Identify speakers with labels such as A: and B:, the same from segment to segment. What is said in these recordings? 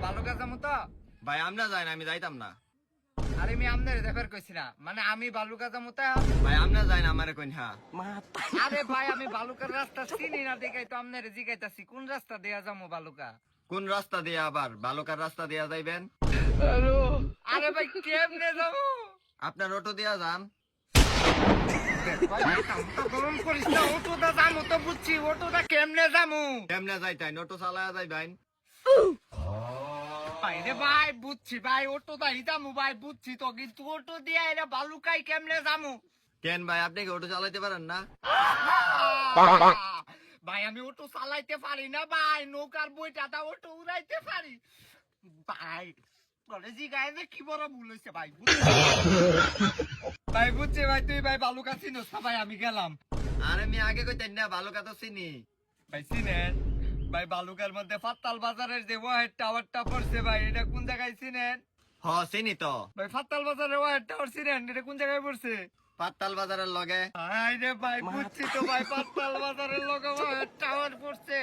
A: বালুকা যাবো তো
B: ভাই আমরা যাই না, আমি যাইতাম না।
A: আরে আমি আমনের রেফার কইছি না, মানে আমি বালুকা যাবো তো।
B: ভাই আমরা যাই না, আমারে কইন হ্যাঁ।
A: আরে ভাই আমি বালুকার রাস্তা চিনি না দেখাই তো আমনের জিগাইতাছি কোন রাস্তা দেয়া যাবো বালুকা।
B: কোন রাস্তা দিয়ে আবার বালুকার রাস্তা দিয়া যাইবেন?
A: আরে ভাই কেমনে যাবো?
B: আপনার অটো দিয়া যান।
A: গরম করিস না, অটোটা যাবো তো বুঝছি, অটোটা কেমনে যাবো?
B: কেমনে যাইতাই? অটো চালায়া যাইবেন।
A: রে ভাই বুঝছি ভাই, অটোটা যাবো ভাই বুঝছি তো, কিন্তু অটো দিয়ে এরা বালুকাই কেমনে যাবো?
B: কেন ভাই, আপনি কি অটো চালাইতে পারেন না?
A: ভাই আমি অটো চালাইতে পারি না ভাই, নৌকার বইটা অটো উড়াইতে পারি ভাই। বলে জি গায়ে যে কি বড় ভুল হয়েছে ভাই। ভাই বুঝছে ভাই, তুই ভাই বালুকা চিনোস না ভাই, আমি গেলাম।
B: আরে আমি আগে কইতেন না, বালুকা তো চিনি।
A: ভাই চিনেন ভাই, বালুকার মধ্যে ফাত্তাল বাজারের যে ওয়াহেড টাওয়ারটা পড়ছে ভাই, এটা কোন জায়গায় চিনেন?
B: হ চিনি তো।
A: ভাই ফাত্তাল বাজারের ওয়াহেড টাওয়ার চিনেন, এটা কোন জায়গায় পড়ছে?
B: পাতাল বাজারের লগে।
A: হাই রে ভাই বুঝছি তো ভাই, পাতাল বাজারের লগে ওয়াহেড টাওয়ার পড়ছে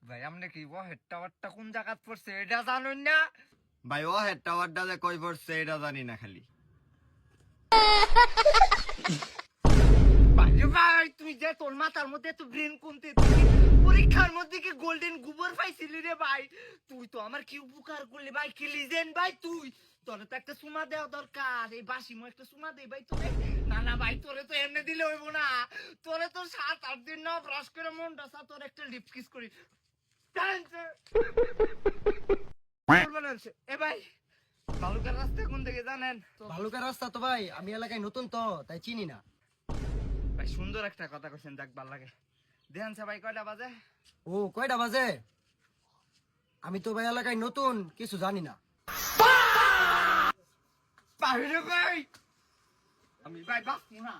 A: ভাই। আপনি কি ওয়াহেড টাওয়ারটা কোন জায়গায় পড়ছে এটা জানেন না?
B: ভাই ও হেড টাওয়ারটা যে কই পড়ছে এটা জানি না খালি।
A: ভাই রে ভাই, তুই যে তোর মাথার মধ্যে তো ব্রেন কমতে, পরীক্ষার মধ্যে কি গোল্ডেন গোবর পাইছিলি রে ভাই? তুই তো আমার কি উপকার করলি ভাই, কি লিজেন্ড ভাই তুই। তোরে তো একটা সুমা দেওয়া দরকার, এই বাসি মো একটা সুমা দেই ভাই তোরে। না না ভাই, তোরে তো এমনি দিলে হইব না, তোরে তো 7-8 দিন না ব্রাশ করে মনটা সা তোর একটা লিপ কিস করি। এ ভাই বালুকার রাস্তা কোন দিকে জানেন?
C: ভালুকার রাস্তা তো ভাই আমি এলাকায় নতুন তো তাই চিনি না।
A: ভাই সুন্দর একটা কথা কইছেন, যাক ভাল লাগে। দেখেন ভাই কয়টা বাজে?
C: ও কয়টা বাজে? আমি তো ভাই এলাকায় নতুন, কিছু জানি না।
A: পাহিরে ভাই আমি ভাই বাস না।